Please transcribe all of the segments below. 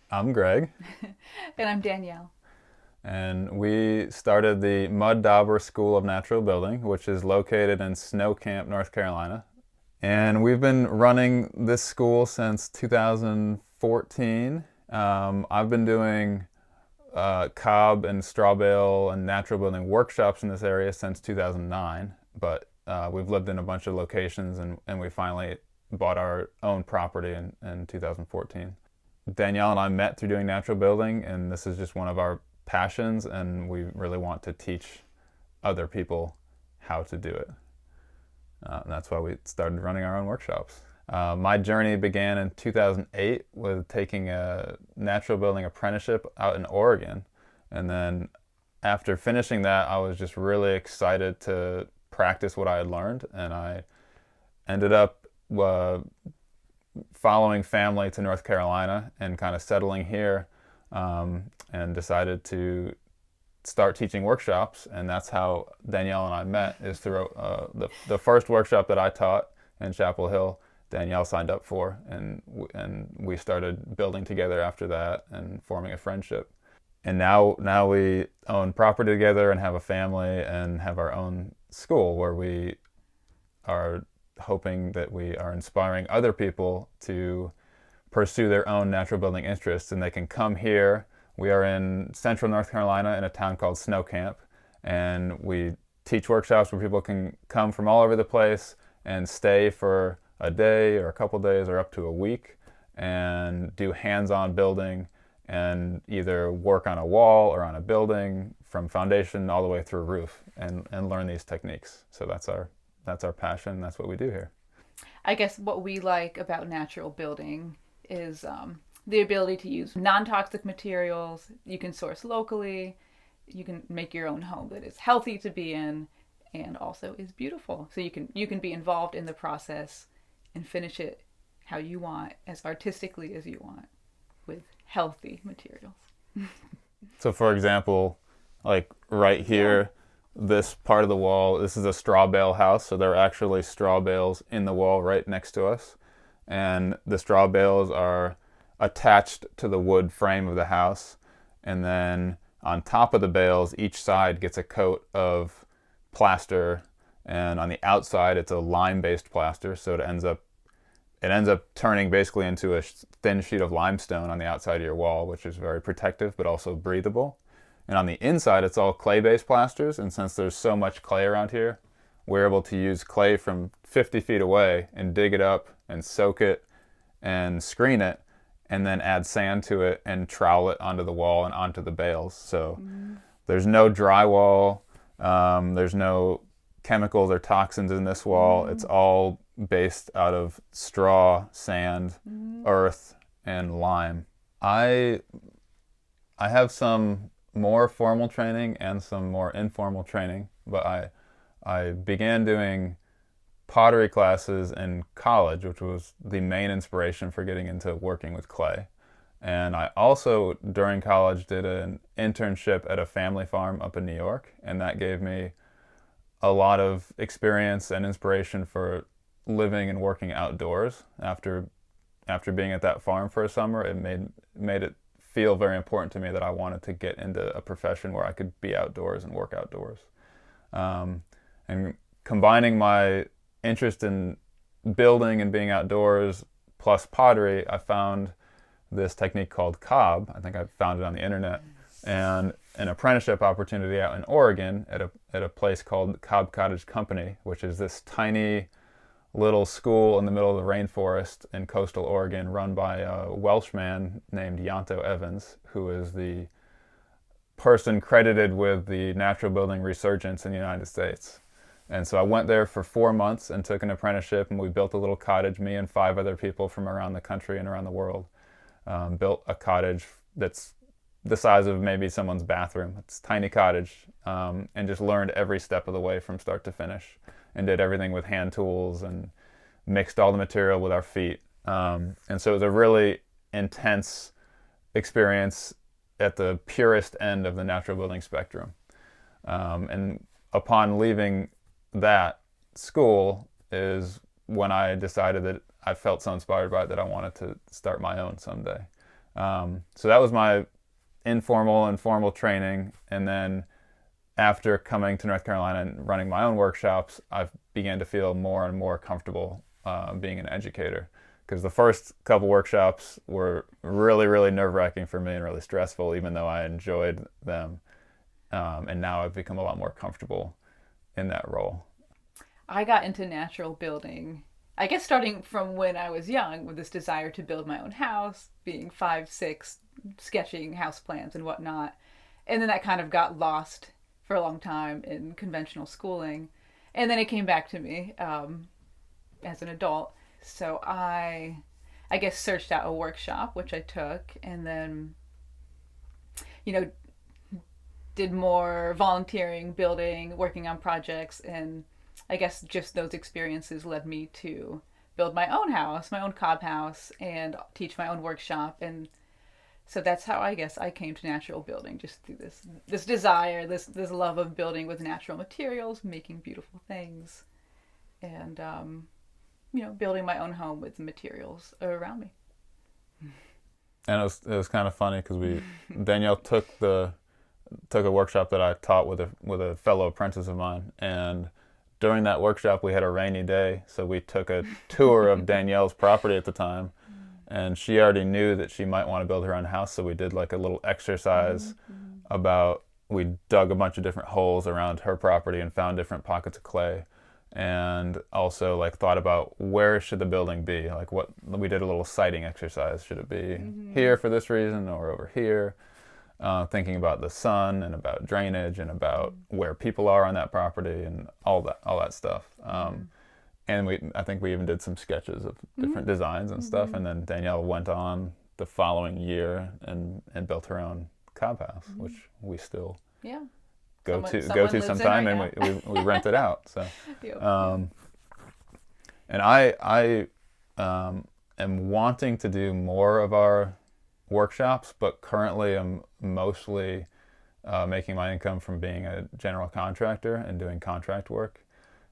I'm Greg, And I'm Danielle. and we started the Mud Dauber School of Natural Building, which is located in Snow Camp, North Carolina. And we've been running this school since 2014. I've been doing cob and straw bale and natural building workshops in this area since 2009, but we've lived in a bunch of locations and we finally bought our own property in 2014. Danielle and I met through doing natural building, and this is just one of our passions, and we really want to teach other people how to do it. And that's why we started running our own workshops. My journey began in 2008 with taking a natural building apprenticeship out in Oregon. And then after finishing that, I was just really excited to practice what I had learned. And I ended up following family to North Carolina and kind of settling here, and decided to start teaching workshops. And that's how Danielle and I met, is through the first workshop that I taught in Chapel Hill. Danielle signed up for, and we started building together after that and forming a friendship. And now we own property together and have a family and have our own school where we are hoping that we are inspiring other people to pursue their own natural building interests, and they can come here. We are in central North Carolina in a town called Snow Camp, and we teach workshops where people can come from all over the place and stay for a day or a couple days or up to a week and do hands-on building and either work on a wall or on a building from foundation all the way through roof, and learn these techniques. So that's our passion. That's what we do here. I guess what we like about natural building is the ability to use non-toxic materials. You can source locally. You can make your own home that is healthy to be in and also is beautiful. So you can be involved in the process and finish it how you want, as artistically as you want, with healthy materials. So for example, like right Yeah. here, this part of the wall, this is a straw bale house, so there are actually straw bales in the wall right next to us. And the straw bales are attached to the wood frame of the house. And then on top of the bales, each side gets a coat of plaster. And on the outside, it's a lime-based plaster, so it ends up turning basically into a thin sheet of limestone on the outside of your wall, which is very protective but also breathable. And on the inside, it's all clay-based plasters. And since there's so much clay around here, we're able to use clay from 50 feet away and dig it up and soak it and screen it, and then add sand to it and trowel it onto the wall and onto the bales. So there's no drywall, there's no chemicals or toxins in this wall. It's all based out of straw, sand, earth, and lime. I I have some more formal training and some more informal training, but I began doing pottery classes in college, which was the main inspiration for getting into working with clay. And I also, during college, did an internship at a family farm up in New York, and that gave me a lot of experience and inspiration for living and working outdoors. After being at that farm for a summer, it made it feel very important to me that I wanted to get into a profession where I could be outdoors and work outdoors. And combining my interest in building and being outdoors plus pottery, I found this technique called cob. I think I found it on the internet, and an apprenticeship opportunity out in Oregon at a place called Cobb Cottage Company, which is this tiny little school in the middle of the rainforest in coastal Oregon, run by a Welshman named Yanto Evans, who is the person credited with the natural building resurgence in the United States. And so I went there for 4 months and took an apprenticeship, and we built a little cottage, me and 5 other people from around the country and around the world. Built a cottage that's the size of maybe someone's bathroom. It's a tiny cottage, and just learned every step of the way from start to finish, and did everything with hand tools and mixed all the material with our feet. And so it was a really intense experience at the purest end of the natural building spectrum. And upon leaving that school is when I decided that I felt so inspired by it that I wanted to start my own someday. So that was my informal and formal training. And then after coming to North Carolina and running my own workshops, I began to feel more and more comfortable being an educator. Because the first couple workshops were really, really nerve-wracking for me and really stressful, even though I enjoyed them. And now I've become a lot more comfortable in that role. I got into natural building, I guess starting from when I was young, with this desire to build my own house, being 5, 6, sketching house plans and whatnot. And then that kind of got lost for a long time in conventional schooling. And then it came back to me as an adult. So I guess searched out a workshop, which I took, and then, did more volunteering, building, working on projects, and I guess just those experiences led me to build my own house, my own cob house, and teach my own workshop. And so that's how I guess I came to natural building, just through this desire, this love of building with natural materials, making beautiful things, and building my own home with the materials around me. And it was kind of funny because Danielle took a workshop that I taught with a fellow apprentice of mine, and during that workshop we had a rainy day, so we took a tour of Danielle's property at the time, and she already knew that she might want to build her own house, so we did like a little exercise we dug a bunch of different holes around her property and found different pockets of clay, and also like thought about where should the building be, like what we did a little siting exercise. Should it be here for this reason or over here? Thinking about the sun and about drainage and about where people are on that property and all that stuff. And I think we even did some sketches of different designs and stuff. And then Danielle went on the following year and built her own cob house, which we still go to sometime, and we rent it out. So, and I am wanting to do more of our workshops, but currently I'm mostly making my income from being a general contractor and doing contract work.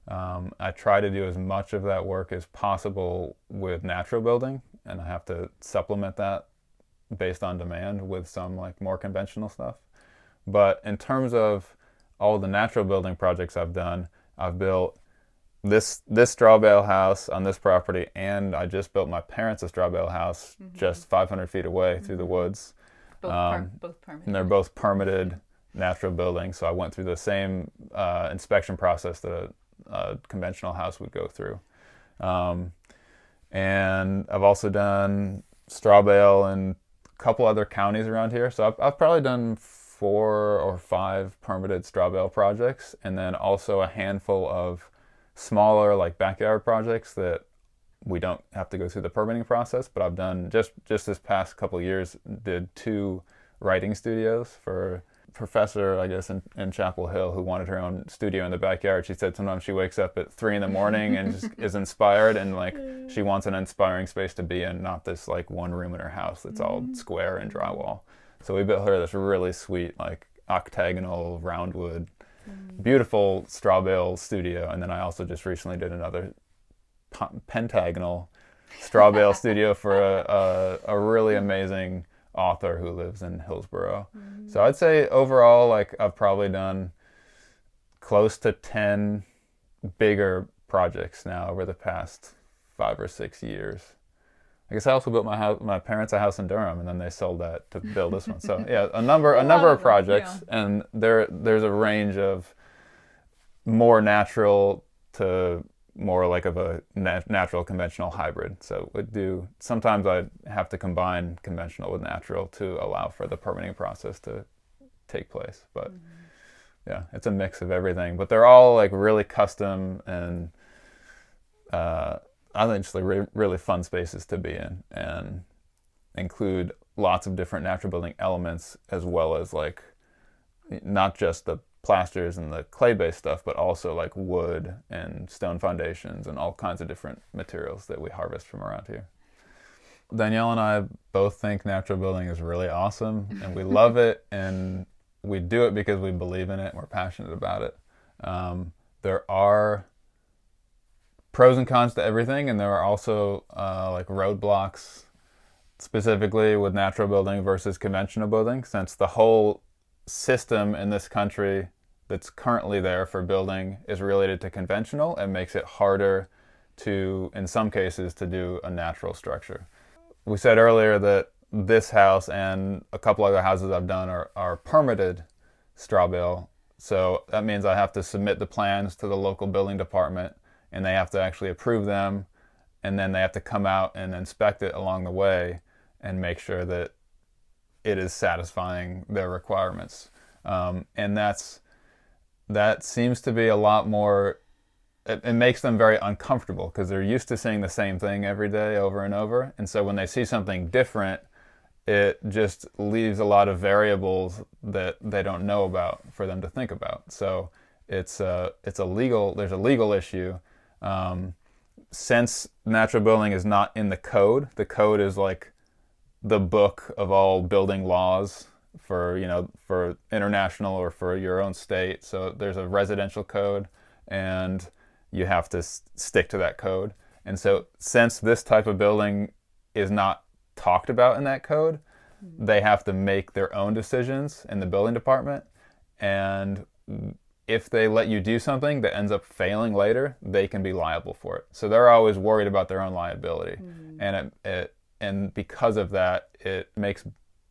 I try to do as much of that work as possible with natural building, and I have to supplement that based on demand with some like more conventional stuff. But in terms of all the natural building projects I've done, I've built this straw bale house on this property, and I just built my parents a straw bale house just 500 feet away through the woods. Both permitted. And they're both permitted natural buildings, so I went through the same inspection process that a conventional house would go through. And I've also done straw bale in a couple other counties around here, so I've probably done 4 or 5 permitted straw bale projects, and then also a handful of smaller like backyard projects that we don't have to go through the permitting process. But I've done just this past couple of years, did 2 writing studios for a professor, I guess, in Chapel Hill, who wanted her own studio in the backyard. She said sometimes she wakes up at 3 a.m. and just is inspired, and like she wants an inspiring space to be in, not this like one room in her house that's all square and drywall. So we built her this really sweet like octagonal roundwood beautiful straw bale studio. And then I also just recently did another pentagonal straw bale studio for a really amazing author who lives in Hillsborough. So I'd say overall, like I've probably done close to 10 bigger projects now over the past 5 or 6 years. I guess I also built my parents a house in Durham, and then they sold that to build this one. So yeah, a number of projects, and there's a range of more natural to more like of a natural conventional hybrid. So sometimes I have to combine conventional with natural to allow for the permitting process to take place. But yeah, it's a mix of everything. But they're all like really custom and I think just like really fun spaces to be in, and include lots of different natural building elements, as well as like not just the plasters and the clay-based stuff, but also like wood and stone foundations and all kinds of different materials that we harvest from around here. Danielle and I both think natural building is really awesome, and we love it, and we do it because we believe in it and we're passionate about it. There are pros and cons to everything, and there are also like roadblocks specifically with natural building versus conventional building, since the whole system in this country that's currently there for building is related to conventional, and makes it harder to, in some cases, to do a natural structure. We said earlier that this house and a couple other houses I've done are permitted straw bale. So that means I have to submit the plans to the local building department, and they have to actually approve them, and then they have to come out and inspect it along the way and make sure that it is satisfying their requirements. And that seems to be a lot more, it makes them very uncomfortable because they're used to seeing the same thing every day over and over. And so when they see something different, it just leaves a lot of variables that they don't know about for them to think about. So there's a legal issue. Since natural building is not in the code is like the book of all building laws for international or for your own state. So there's a residential code, and you have to stick to that code. And so since this type of building is not talked about in that code, they have to make their own decisions in the building department. And if they let you do something that ends up failing later, they can be liable for it. So they're always worried about their own liability. And because of that, it makes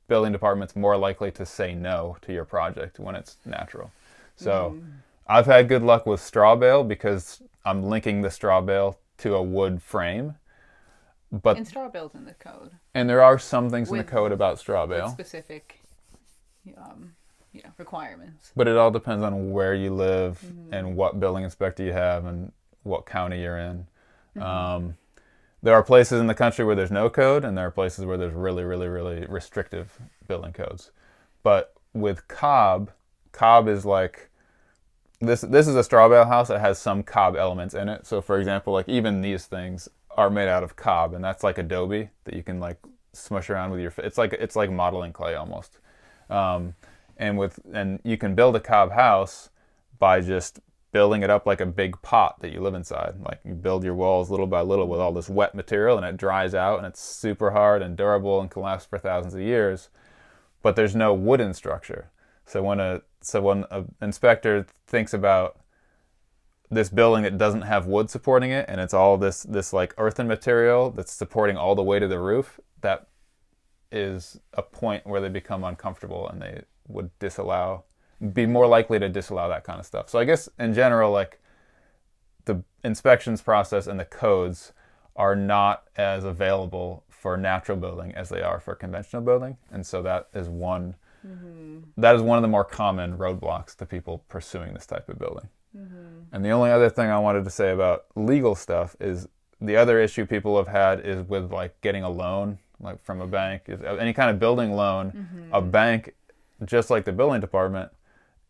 building departments more likely to say no to your project when it's natural. So I've had good luck with straw bale because I'm linking the straw bale to a wood frame. And straw bale's in the code. And there are some things in the code about straw bale. With specific requirements. But it all depends on where you live and what building inspector you have and what county you're in. There are places in the country where there's no code, and there are places where there's really, really, really restrictive building codes. But with cob is like, this is a straw bale house that has some cob elements in it. So for example, like even these things are made out of cob, and that's like adobe that you can like smush around with your, it's like modeling clay almost. And you can build a cob house by just building it up like a big pot that you live inside. Like you build your walls little by little with all this wet material, and it dries out, and it's super hard and durable and can last for thousands of years. But there's no wooden structure. So when an inspector thinks about this building that doesn't have wood supporting it, and it's all this like earthen material that's supporting all the way to the roof, that is a point where they become uncomfortable, and they would be more likely to disallow that kind of stuff. So I guess in general, like the inspections process and the codes are not as available for natural building as they are for conventional building. And so that is one of the more common roadblocks to people pursuing this type of building. And the only other thing I wanted to say about legal stuff is the other issue people have had is with like getting a loan, like from a bank, any kind of building loan. A bank, just like the building department,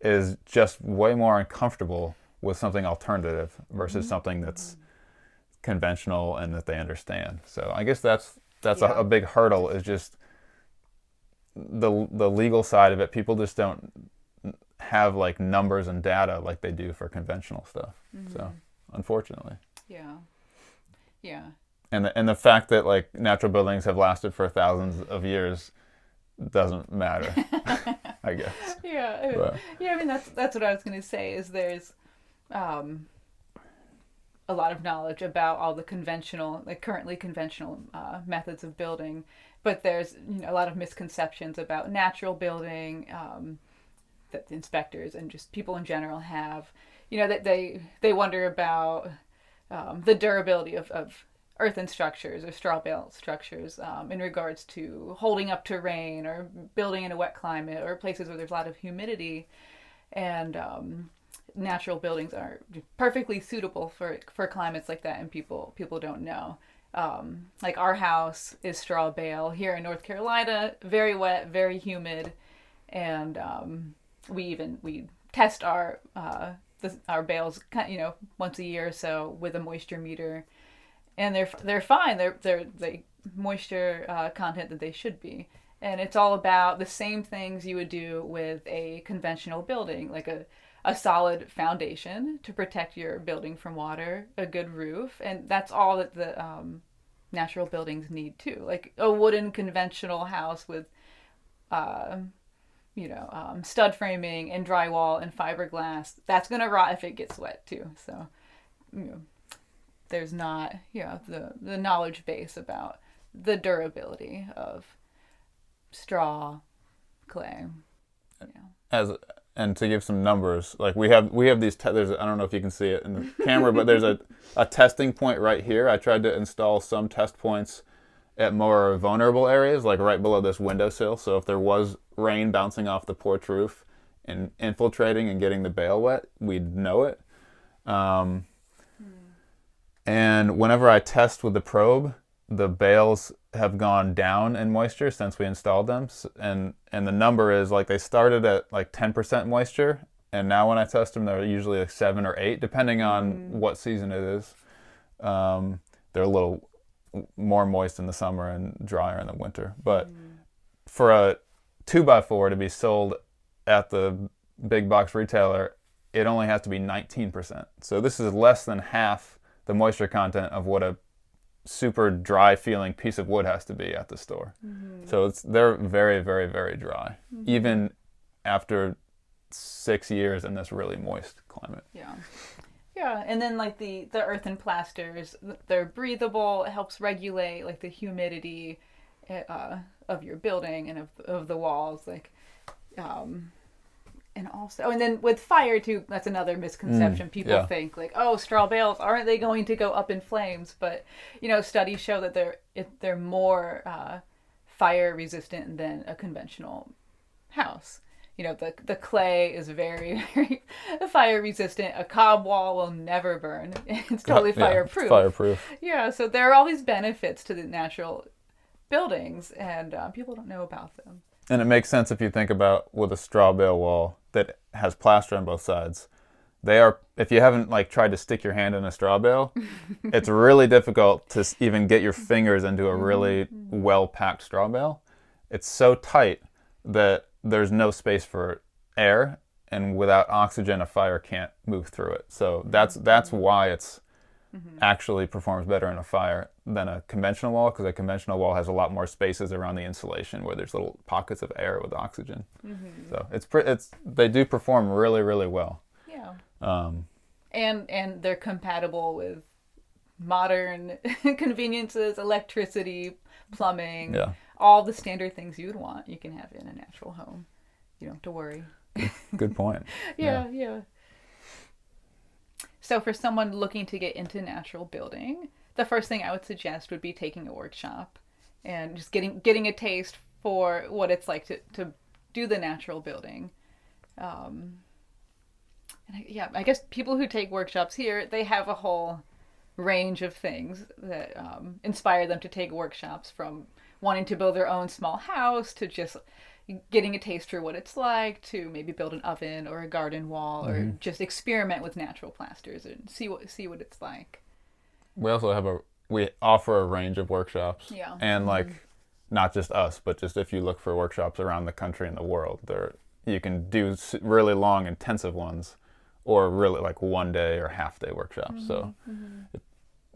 is just way more uncomfortable with something alternative versus something that's conventional and that they understand. So I guess that's a big hurdle, is just the legal side of it. People just don't have like numbers and data like they do for conventional stuff. So unfortunately. Yeah. And the fact that like natural buildings have lasted for thousands of years doesn't matter. I guess. I mean that's what I was going to say, is there's a lot of knowledge about all the currently conventional methods of building, but there's a lot of misconceptions about natural building that the inspectors and just people in general have. That they wonder about the durability of earthen structures or straw bale structures in regards to holding up to rain, or building in a wet climate, or places where there's a lot of humidity. And natural buildings are perfectly suitable for climates like that, and people don't know. Like our house is straw bale here in North Carolina, very wet, very humid, and we test our bales once a year or so with a moisture meter. And they're fine. They're moisture content that they should be. And it's all about the same things you would do with a conventional building, like a solid foundation to protect your building from water, a good roof, and that's all that the natural buildings need too. Like a wooden conventional house with, stud framing and drywall and fiberglass, that's going to rot if it gets wet too. So, there's not, the knowledge base about the durability of straw, clay. And to give some numbers, like we have these. There's I don't know if you can see it in the camera, but there's a testing point right here. I tried to install some test points at more vulnerable areas, like right below this windowsill. So if there was rain bouncing off the porch roof and infiltrating and getting the bale wet, we'd know it. And whenever I test with the probe, the bales have gone down in moisture since we installed them. And the number is like they started at like 10% moisture. And now when I test them, they're usually like 7 or 8, depending on what season it is. They're a little more moist in the summer and drier in the winter. But for a 2x4 to be sold at the big box retailer, it only has to be 19%. So this is less than half the moisture content of what a super dry feeling piece of wood has to be at the store. So they're very, very, very dry, even after 6 years in this really moist climate. Yeah, and then like the earthen plasters, they're breathable. It helps regulate like the humidity of your building and of the walls, like. And also, and then with fire too, that's another misconception. People think like, oh, straw bales, aren't they going to go up in flames? But, studies show that they're more fire resistant than a conventional house. The clay is very, very fire resistant. A cob wall will never burn. It's totally fireproof. It's fireproof. Yeah, so there are all these benefits to the natural buildings, and people don't know about them. And it makes sense if you think about with a straw bale wall that has plaster on both sides. If you haven't like tried to stick your hand in a straw bale, it's really difficult to even get your fingers into a really well-packed straw bale. It's so tight that there's no space for air, and without oxygen, a fire can't move through it. So that's why it's actually performs better in a fire than a conventional wall, because a conventional wall has a lot more spaces around the insulation where there's little pockets of air with oxygen. So they do perform really, really well. And they're compatible with modern conveniences, electricity, plumbing, all the standard things you would want. You can have in a natural home. You don't have to worry. Good point. Yeah. So for someone looking to get into natural building, the first thing I would suggest would be taking a workshop and just getting a taste for what it's like to do the natural building. I guess people who take workshops here, they have a whole range of things that inspire them to take workshops, from wanting to build their own small house to just getting a taste for what it's like to maybe build an oven or a garden wall, or just experiment with natural plasters and see what it's like. We also we offer a range of workshops, and like not just us, but just if you look for workshops around the country and the world, you can do really long, intensive ones, or really like 1 day or half day workshops. So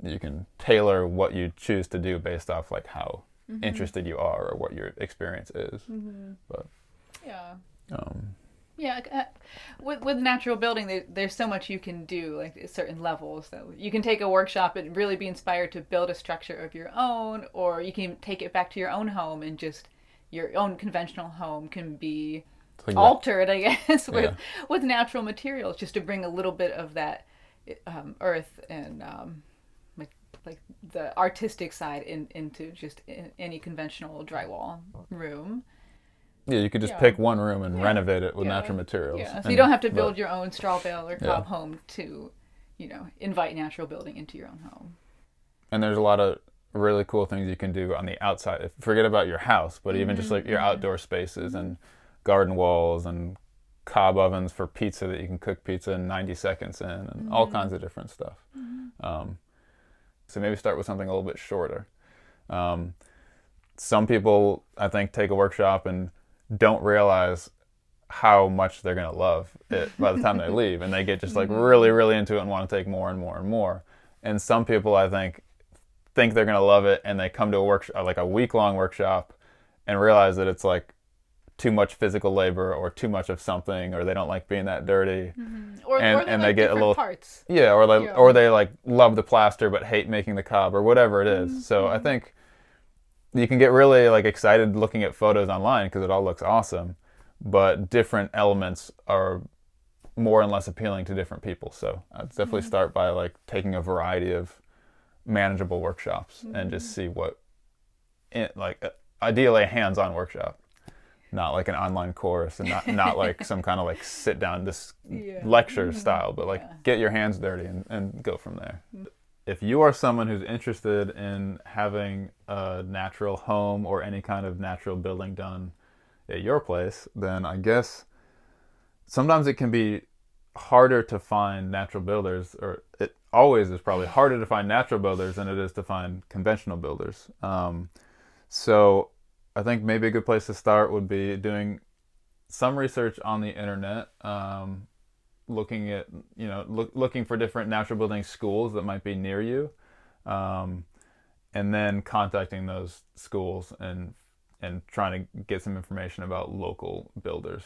you can tailor what you choose to do based off like how interested you are or what your experience is. But with natural building, there's so much you can do, like at certain levels. So you can take a workshop and really be inspired to build a structure of your own, or you can take it back to your own home, and just your own conventional home can be altered, I guess, with natural materials, just to bring a little bit of that earth and like the artistic side into just any conventional drywall room. Yeah, you could just pick one room and renovate it with natural materials. Yeah, so you don't have to build your own straw bale or cob home to, invite natural building into your own home. And there's a lot of really cool things you can do on the outside. Forget about your house, but even just like your outdoor spaces and garden walls and cob ovens for pizza that you can cook pizza in 90 seconds in, and all kinds of different stuff. So maybe start with something a little bit shorter. Some people, I think, take a workshop and don't realize how much they're going to love it by the time they leave, and they get just like really, really into it and want to take more and more and more. And some people, I think think they're going to love it, and they come to a workshop, like a week-long workshop, and realize that it's like too much physical labor or too much of something, or they don't like being that dirty. Or And they they get a little parts. Yeah, or they like love the plaster but hate making the cob or whatever it is. So I think you can get really like excited looking at photos online because it all looks awesome, but different elements are more and less appealing to different people. So I'd definitely start by like taking a variety of manageable workshops and just see ideally a hands-on workshop, not like an online course, and not like some kind of like sit down lecture style, but like get your hands dirty and go from there. If you are someone who's interested in having a natural home or any kind of natural building done at your place, then I guess sometimes it can be harder to find natural builders, or it always is probably harder to find natural builders than it is to find conventional builders. So I think maybe a good place to start would be doing some research on the internet, looking at, looking for different natural building schools that might be near you, and then contacting those schools and trying to get some information about local builders.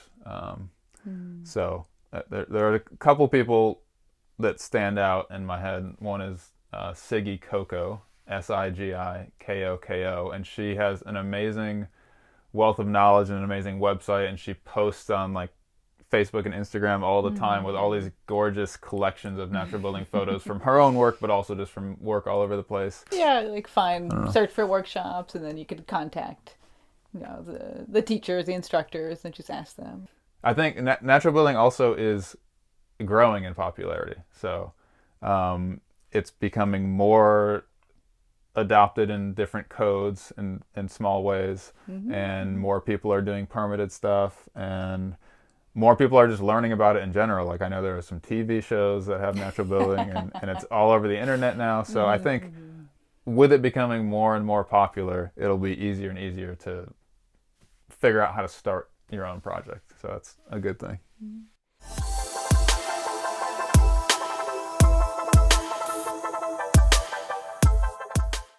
So there are a couple people that stand out in my head. One is Siggy Coco, Sigikoko, and she has an amazing wealth of knowledge and an amazing website, and she posts on like Facebook and Instagram all the time with all these gorgeous collections of natural building photos from her own work, but also just from work all over the place. Yeah, like search for workshops, and then you could contact the teachers, the instructors, and just ask them. I think natural building also is growing in popularity. So it's becoming more adopted in different codes and in small ways, and more people are doing permitted stuff, and more people are just learning about it in general. Like I know there are some TV shows that have natural building, and it's all over the internet now. So I think with it becoming more and more popular, it'll be easier and easier to figure out how to start your own project. So that's a good thing.